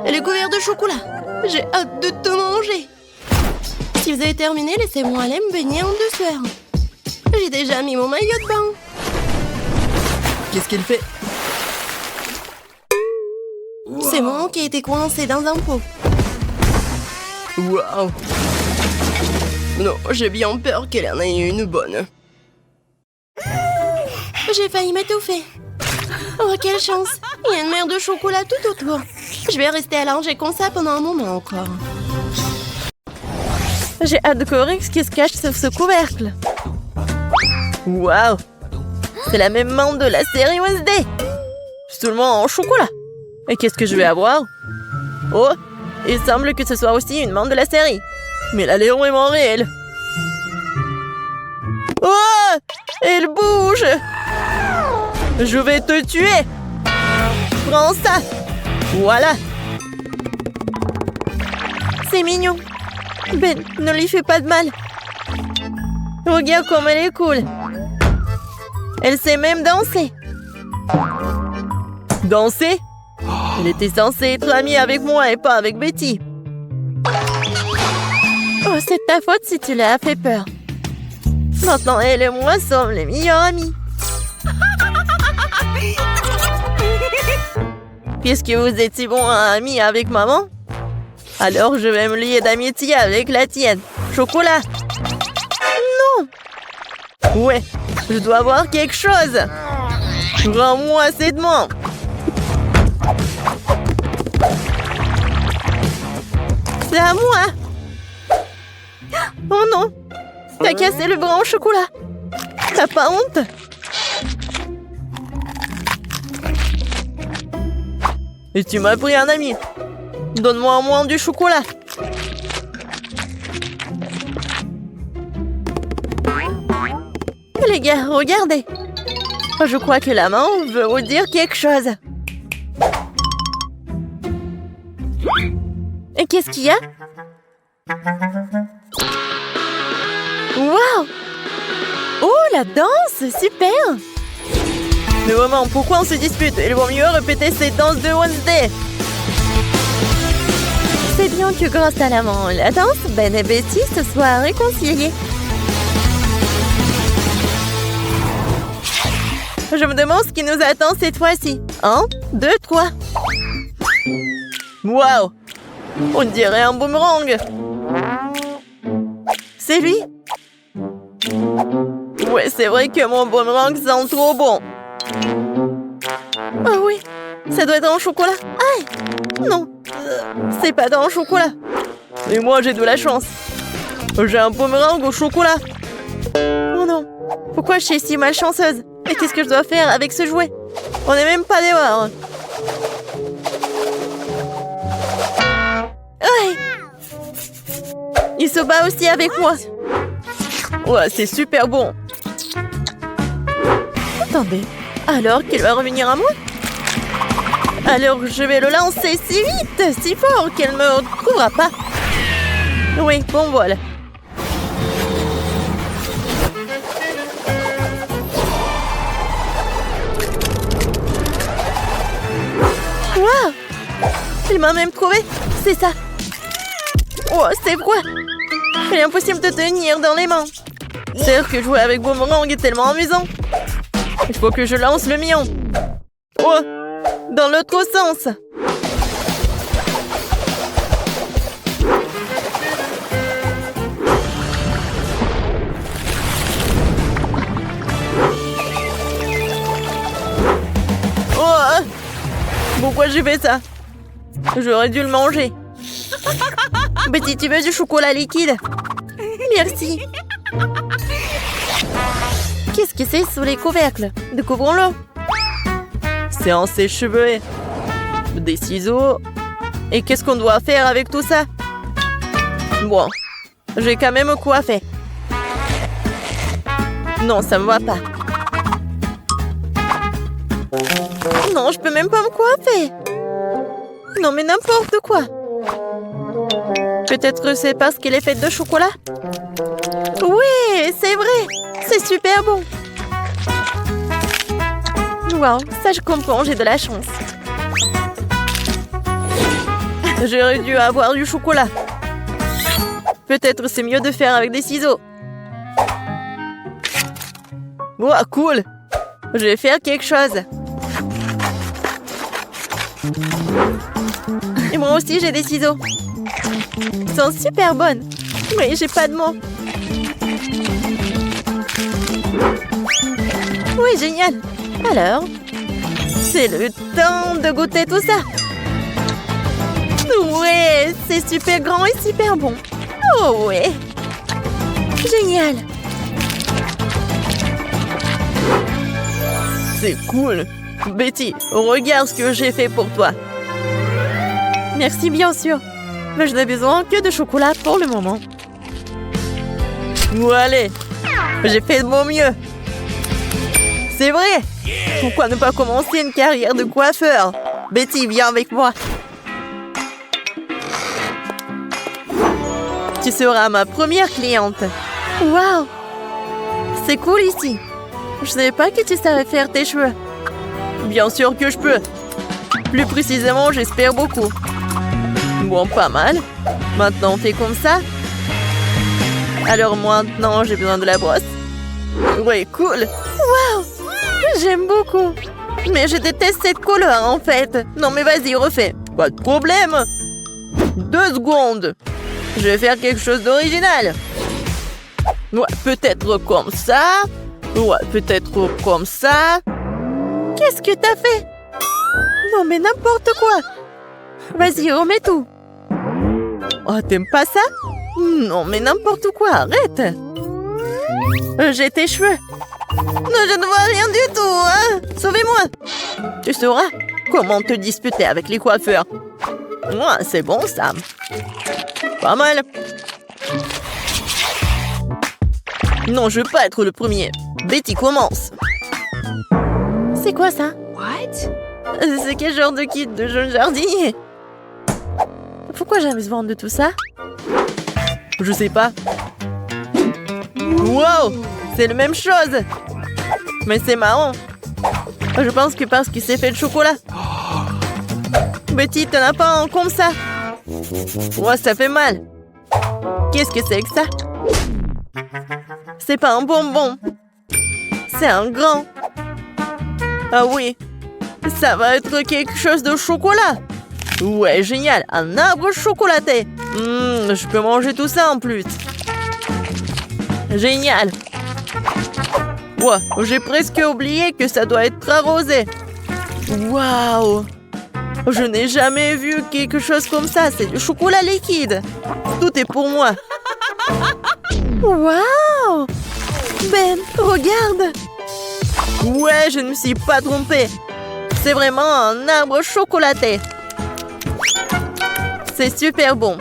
Elle est couverte de chocolat. J'ai hâte de te manger. Si vous avez terminé, laissez-moi aller me baigner en douceur. J'ai déjà mis mon maillot de bain. Qu'est-ce qu'elle fait? C'est moi qui ai été coincé dans un pot. Waouh! Non, j'ai bien peur qu'elle en ait une bonne. J'ai failli m'étouffer. Oh, quelle chance. Il y a une mer de chocolat tout autour. Je vais rester allongée comme ça pendant un moment encore. J'ai hâte de découvrir ce qui se cache sous ce couvercle. Waouh! C'est la même menthe de la série Wednesday. Seulement en chocolat. Et qu'est-ce que je vais avoir? Oh! Il semble que ce soit aussi une menthe de la série. Mais elle a l'air vraiment réelle. Oh! Elle bouge! Je vais te tuer! Prends ça! Voilà! C'est mignon. Ben, ne lui fais pas de mal. Regarde comme elle est cool. Elle sait même danser. Danser? Elle était censée être amie avec moi et pas avec Betty. Oh, c'est ta faute si tu l'as fait peur. Maintenant, elle et moi sommes les meilleurs amis. Puisque vous êtes si bons amis avec maman, alors je vais me lier d'amitié avec la tienne. Chocolat. Non. Ouais, je dois avoir quelque chose. Rends-moi cette menthe. C'est à moi. Oh non. T'as cassé le bras au chocolat. T'as pas honte? Et tu m'as pris un ami. Donne-moi au moins du chocolat. Les gars, regardez. Je crois que la main veut vous dire quelque chose. Et qu'est-ce qu'il y a? Waouh! Oh, la danse! Super! Mais vraiment, pourquoi on se dispute? Il vaut mieux répéter cette danse de Wednesday. C'est bien que grâce à la danse, Ben et Betty se soient réconciliés. Je me demande ce qui nous attend cette fois-ci. 1, 2, 3. Waouh! On dirait un boomerang. C'est lui? Ouais, c'est vrai que mon boomerang sent trop bon. Ah oui, ça doit être en chocolat. Aïe! Non, c'est pas dans le chocolat. Et moi, j'ai de la chance. J'ai un boomerang au chocolat. Oh non, pourquoi je suis si malchanceuse? Et qu'est-ce que je dois faire avec ce jouet? On n'est même pas dehors. Aïe! Il se bat aussi avec moi. Ouais, c'est super bon. Attendez, alors qu'il va revenir à moi? Alors je vais le lancer si vite, si fort qu'elle ne me retrouvera pas. Oui, bon voilà. Waouh! Il m'a même trouvé, c'est ça. Oh, c'est froid. Il est impossible de tenir dans les mains. C'est vrai que jouer avec boomerang est tellement amusant. Il faut que je lance le mien. Oh! Dans l'autre sens. Oh! Pourquoi j'ai fait ça? J'aurais dû le manger. Betty, tu veux du chocolat liquide? Merci. Qu'est-ce que c'est sous les couvercles? Découvrons-le. C'est un sèche-cheveux. Des ciseaux. Et qu'est-ce qu'on doit faire avec tout ça? Bon, j'ai quand même coiffé. Non, ça me va pas. Non, je peux même pas me coiffer. Non, mais n'importe quoi. Peut-être c'est parce qu'elle est faite de chocolat? Oui, c'est vrai. C'est super bon. Wow, ça je comprends, j'ai de la chance. J'aurais dû avoir du chocolat. Peut-être c'est mieux de faire avec des ciseaux. Wow, cool. Je vais faire quelque chose. Et moi aussi j'ai des ciseaux. Ils sont super bonnes. Mais j'ai pas de mots. Oui, génial. Alors, c'est le temps de goûter tout ça. Ouais, c'est super grand et super bon. Oh ouais. Génial. C'est cool. Betty, regarde ce que j'ai fait pour toi. Merci, bien sûr. Mais je n'ai besoin que de chocolat pour le moment. Ou allez, j'ai fait de mon mieux. C'est vrai. Pourquoi ne pas commencer une carrière de coiffeur? Betty, viens avec moi. Tu seras ma première cliente. Waouh. C'est cool ici. Je savais pas que tu savais faire tes cheveux. Bien sûr que je peux. Plus précisément, j'espère beaucoup. Bon, pas mal. Maintenant, on fait comme ça. Alors maintenant, j'ai besoin de la brosse. Ouais, cool. Waouh. J'aime beaucoup. Mais je déteste cette couleur, en fait. Non, mais vas-y, refais. Pas de problème. 2 secondes. Je vais faire quelque chose d'original. Ouais, peut-être comme ça. Ouais, peut-être comme ça. Qu'est-ce que t'as fait? Non, mais n'importe quoi. Vas-y, remets tout. Oh, t'aimes pas ça? Non, mais n'importe quoi, arrête. J'ai tes cheveux. Non, je ne vois rien du tout, hein. Sauvez-moi. Tu sauras comment te disputer avec les coiffeurs. Ouais, c'est bon, ça. Pas mal. Non, je veux pas être le premier. Betty, commence. C'est quoi ça? C'est quel genre de kit de jeune jardinier? Pourquoi j'ai besoin de tout ça? Je sais pas. Wow! C'est la même chose! Mais c'est marrant. Je pense que parce que c'est fait de chocolat. Betty, t'en as pas un comme ça? Ouais, ça fait mal. Qu'est-ce que c'est que ça? C'est pas un bonbon. C'est un grand. Ah oui. Ça va être quelque chose de chocolat. Ouais, génial. Un arbre chocolaté. Je peux manger tout ça en plus. Génial. Ouais, j'ai presque oublié que ça doit être arrosé. Waouh. Je n'ai jamais vu quelque chose comme ça. C'est du chocolat liquide. Tout est pour moi. Waouh. Ben, regarde. Ouais, je ne me suis pas trompée. C'est vraiment un arbre chocolaté. C'est super bon.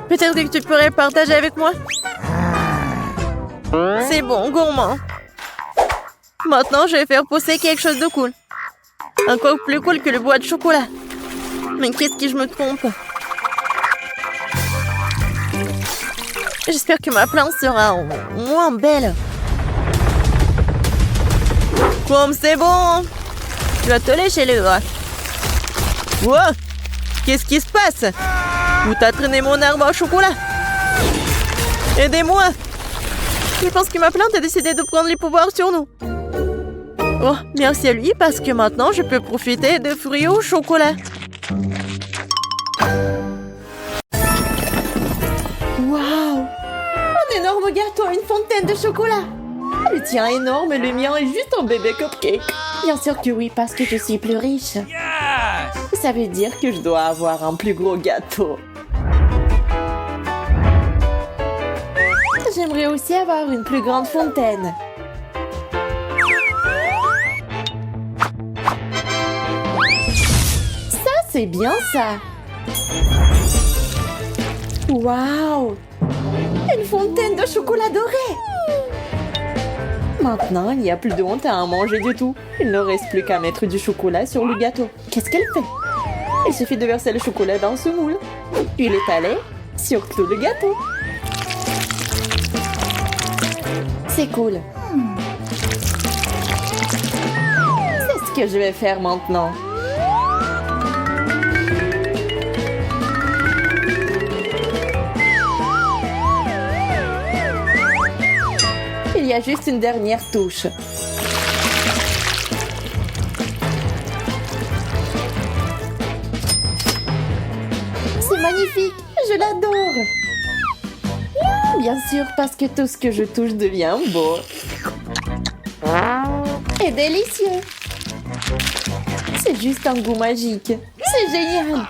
Peut-être que tu pourrais partager avec moi? C'est bon, gourmand. Maintenant, je vais faire pousser quelque chose de cool. Encore plus cool que le bois de chocolat. Mais qu'est-ce que je me trompe? J'espère que ma plante sera moins belle. Comme c'est bon. Tu vas te lécher les doigts. Wow! Qu'est-ce qui se passe? Où t'as traîné mon arbre au chocolat? Aidez-moi! Je pense que ma plante a décidé de prendre les pouvoirs sur nous. Oh, merci à lui parce que maintenant je peux profiter de fruits au chocolat. Waouh. Un énorme gâteau, une fontaine de chocolat. Le tien est énorme et le mien est juste un bébé cupcake. Bien sûr que oui, parce que je suis plus riche. Yes! Ça veut dire que je dois avoir un plus gros gâteau. J'aimerais aussi avoir une plus grande fontaine. Ça, c'est bien ça. Waouh! Une fontaine de chocolat doré. Maintenant, il n'y a plus de honte à en manger du tout. Il ne reste plus qu'à mettre du chocolat sur le gâteau. Qu'est-ce qu'elle fait? Il suffit de verser le chocolat dans ce moule. Puis l'étaler sur tout le gâteau. C'est cool. C'est ce que je vais faire maintenant. Il y a juste une dernière touche. C'est magnifique. Je l'adore. Bien sûr, parce que tout ce que je touche devient beau. Et délicieux. C'est juste un goût magique. C'est génial.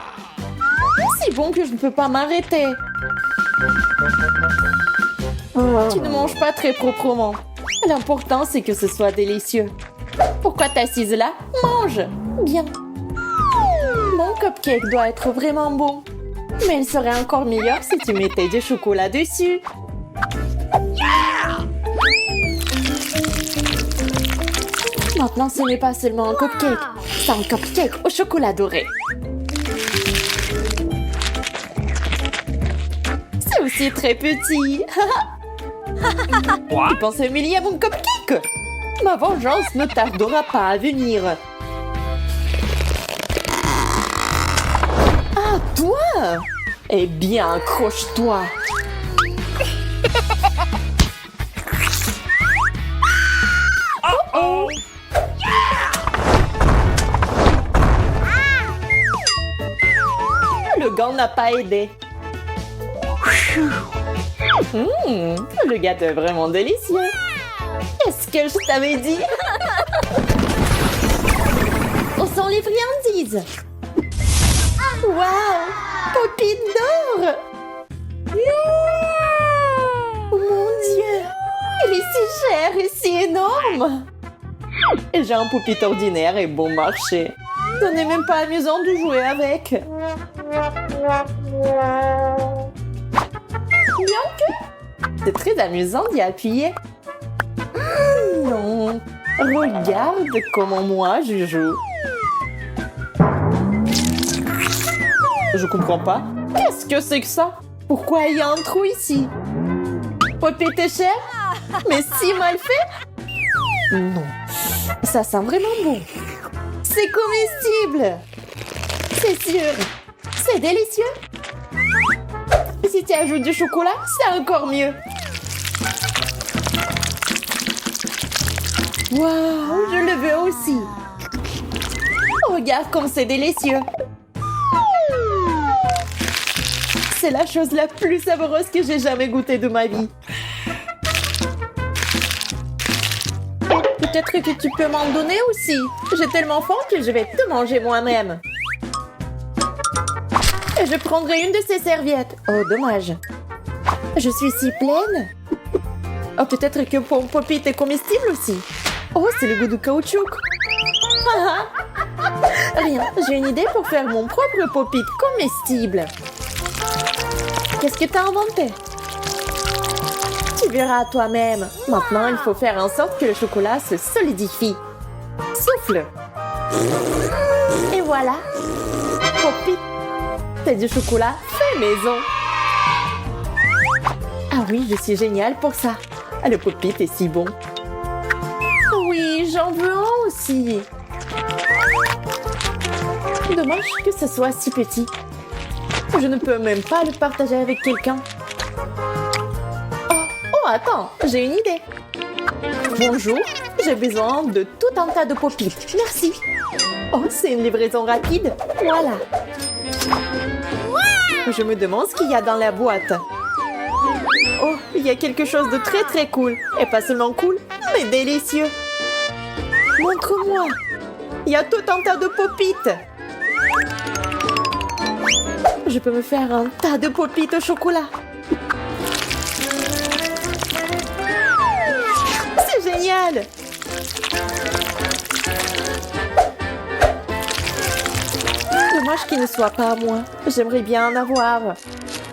Si bon que je ne peux pas m'arrêter. Tu ne manges pas très proprement. L'important, c'est que ce soit délicieux. Pourquoi t'assises là? Mange. Bien. Mon cupcake doit être vraiment bon. Mais il serait encore meilleur si tu mettais du chocolat dessus. Maintenant, ce n'est pas seulement un cupcake. C'est un cupcake au chocolat doré. C'est aussi très petit. Tu penses humilier mon cupcake? Ma vengeance ne tardera pas à venir. Ah, toi? Eh bien, accroche-toi. Oh! Le gant n'a pas aidé. Le gâteau est vraiment délicieux. Qu'est-ce que je t'avais dit? Où sont les friandises? Waouh! Poppy d'or! Oh mon Dieu! Il est si cher et si énorme! J'ai un poupit ordinaire et bon marché. Ce n'est même pas amusant de jouer avec. Bien que... C'est très amusant d'y appuyer. Non. Regarde comment moi je joue. Je comprends pas. Qu'est-ce que c'est que ça? Pourquoi il y a un trou ici? Poppy t'es cher? Mais si mal fait? Non. Ça sent vraiment bon. C'est comestible. C'est sûr. C'est délicieux. Et si tu ajoutes du chocolat, c'est encore mieux. Waouh, je le veux aussi. Regarde comme c'est délicieux. C'est la chose la plus savoureuse que j'ai jamais goûtée de ma vie. Peut-être que tu peux m'en donner aussi. J'ai tellement faim que je vais te manger moi-même. Et je prendrai une de ces serviettes. Oh, dommage. Je suis si pleine. Oh, peut-être que mon Poppy est comestible aussi. Oh, c'est le goût du caoutchouc. Rien, j'ai une idée pour faire mon propre Poppy comestible. Qu'est-ce que t'as inventé? Tu verras toi-même. Maintenant, il faut faire en sorte que le chocolat se solidifie. Souffle. Et voilà. Poppy. C'est du chocolat fait maison. Ah oui, je suis géniale pour ça. Ah, le Poppy est si bon. Oui, j'en veux un aussi. Dommage que ce soit si petit. Je ne peux même pas le partager avec quelqu'un. Oh, attends, j'ai une idée. Bonjour, j'ai besoin de tout un tas de Poppy. Merci. Oh, c'est une livraison rapide. Voilà. Je me demande ce qu'il y a dans la boîte. Oh, il y a quelque chose de très très cool. Et pas seulement cool, mais délicieux. Montre-moi. Il y a tout un tas de Pop-It. Je peux me faire un tas de Pop-It au chocolat. C'est génial. Dommage qu'ils ne soient pas à moi. J'aimerais bien en avoir.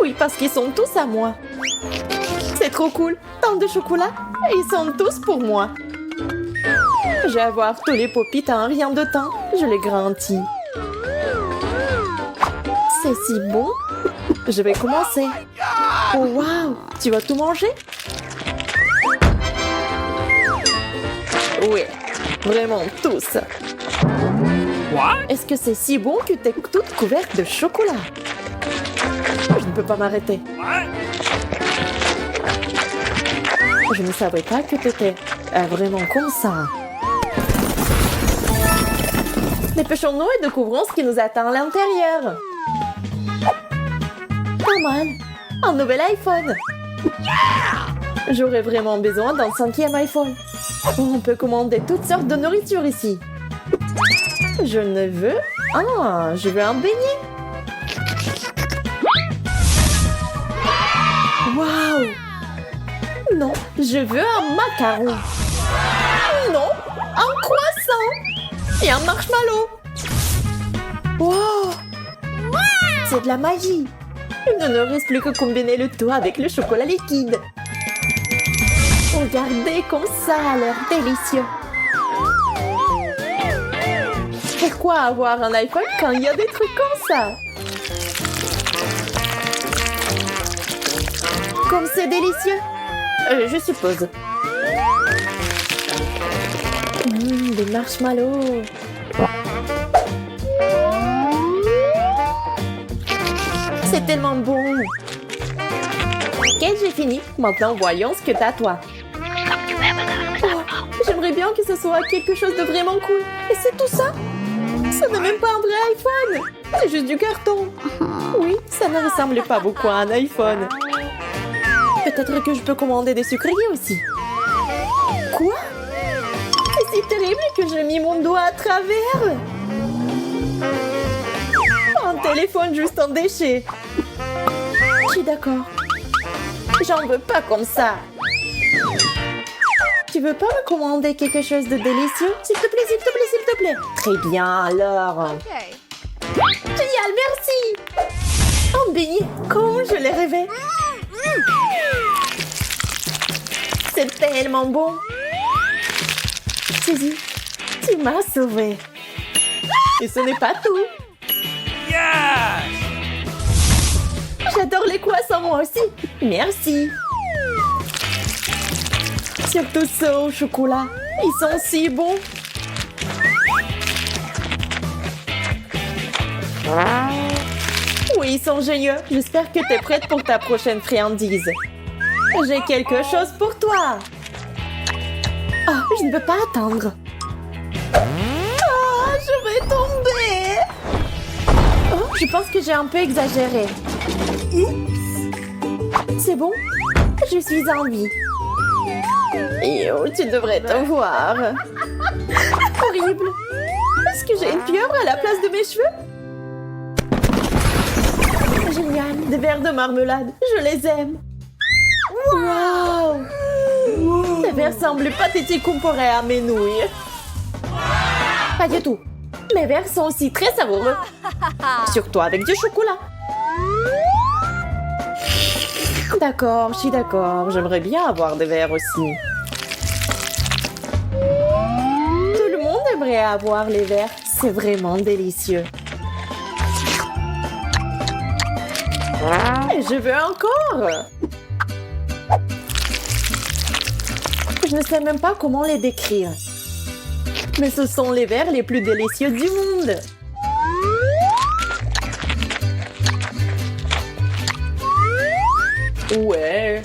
Oui, parce qu'ils sont tous à moi. C'est trop cool. Tant de chocolat. Et ils sont tous pour moi. Je vais avoir tous les Pop-It en rien de temps. Je les garantis. C'est si bon. Je vais commencer. Oh, waouh! Tu vas tout manger? Oui, vraiment tous. What? Est-ce que c'est si bon que t'es toute couverte de chocolat? Je ne peux pas m'arrêter. What? Je ne savais pas que t'étais vraiment comme ça. Dépêchons-nous et découvrons ce qui nous attend à l'intérieur. Pas mal. Un nouvel iPhone. J'aurais vraiment besoin d'un 5e iPhone. On peut commander toutes sortes de nourriture ici. Je ne veux... Ah, je veux un beignet. Waouh! Non, je veux un macaron. Non, un croissant. Et un marshmallow. Wow! C'est de la magie. Il ne nous reste plus que combiner le tout avec le chocolat liquide. Regardez comme ça a l'air délicieux. Pourquoi avoir un iPhone quand il y a des trucs comme ça? Comme c'est délicieux. Je suppose. Des marshmallows. C'est tellement bon. Ok, j'ai fini. Maintenant, voyons ce que t'as, toi. Oh, j'aimerais bien que ce soit quelque chose de vraiment cool. Et c'est tout ça? Ça n'est même pas un vrai iPhone. C'est juste du carton. Oui, ça ne ressemble pas beaucoup à un iPhone. Peut-être que je peux commander des sucreries aussi. Quoi? C'est si terrible que j'ai mis mon doigt à travers. Un téléphone juste en déchet. Je suis d'accord. J'en veux pas comme ça. Tu veux pas me commander quelque chose de délicieux? S'il te plaît, s'il te plaît, s'il te plaît. Très bien, alors. Génial, merci. Un beignet, comme je l'ai rêvé. C'est tellement bon. Suzy, tu m'as sauvée. Et ce n'est pas tout. J'adore les croissants, moi aussi. Merci. Surtout ceux au chocolat. Ils sont si bons. Oui, ils sont géniaux. J'espère que tu es prête pour ta prochaine friandise. J'ai quelque chose pour toi. Oh, je ne peux pas attendre. Oh, je vais tomber. Oh, je pense que j'ai un peu exagéré. C'est bon? Je suis en vie. Yo, tu devrais te voir. Horrible. Est-ce que j'ai une pieuvre à la place de mes cheveux? Génial, des verres de marmelade. Je les aime. Wow! Ces verres semblent pathétiques comparés à mes nouilles. Pas du tout. Mes verres sont aussi très savoureux. Surtout avec du chocolat. D'accord, je suis d'accord. J'aimerais bien avoir des verres aussi. Tout le monde aimerait avoir les verres. C'est vraiment délicieux. Et je veux encore. Je ne sais même pas comment les décrire. Mais ce sont les verres les plus délicieux du monde. Ouais.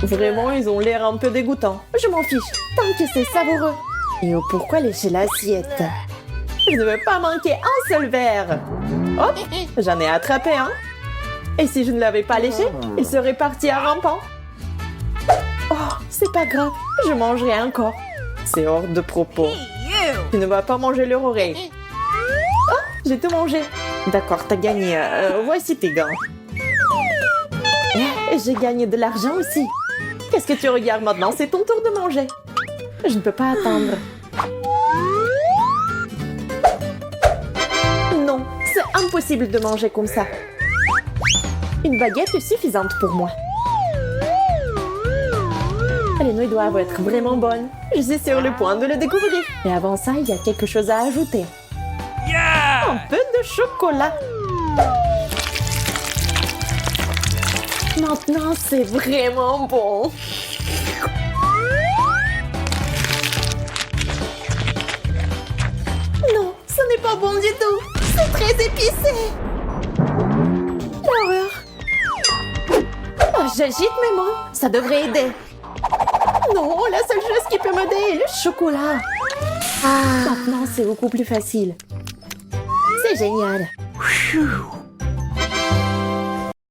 Vraiment, ils ont l'air un peu dégoûtants. Je m'en fiche, tant que c'est savoureux. Et pourquoi lécher l'assiette? Je ne veux pas manquer un seul verre. Hop, j'en ai attrapé un. Et si je ne l'avais pas léché, il serait parti à rampant. Oh, c'est pas grave, je mangerai encore. C'est hors de propos. Tu ne vas pas manger leur oreille. Oh, j'ai tout mangé. D'accord, t'as gagné. Voici tes gants. J'ai gagné de l'argent aussi. Qu'est-ce que tu regardes maintenant? C'est ton tour de manger. Je ne peux pas attendre. Non, c'est impossible de manger comme ça. Une baguette est suffisante pour moi. Les nouilles doivent être vraiment bonnes. Je suis sur le point de le découvrir. Mais avant ça, il y a quelque chose à ajouter. Un peu de chocolat. Maintenant, c'est vraiment bon. Non, ce n'est pas bon du tout. C'est très épicé. L'horreur. Oh, j'agite mes mains. Ça devrait aider. Non, la seule chose qui peut m'aider est le chocolat. Maintenant, c'est beaucoup plus facile. C'est génial.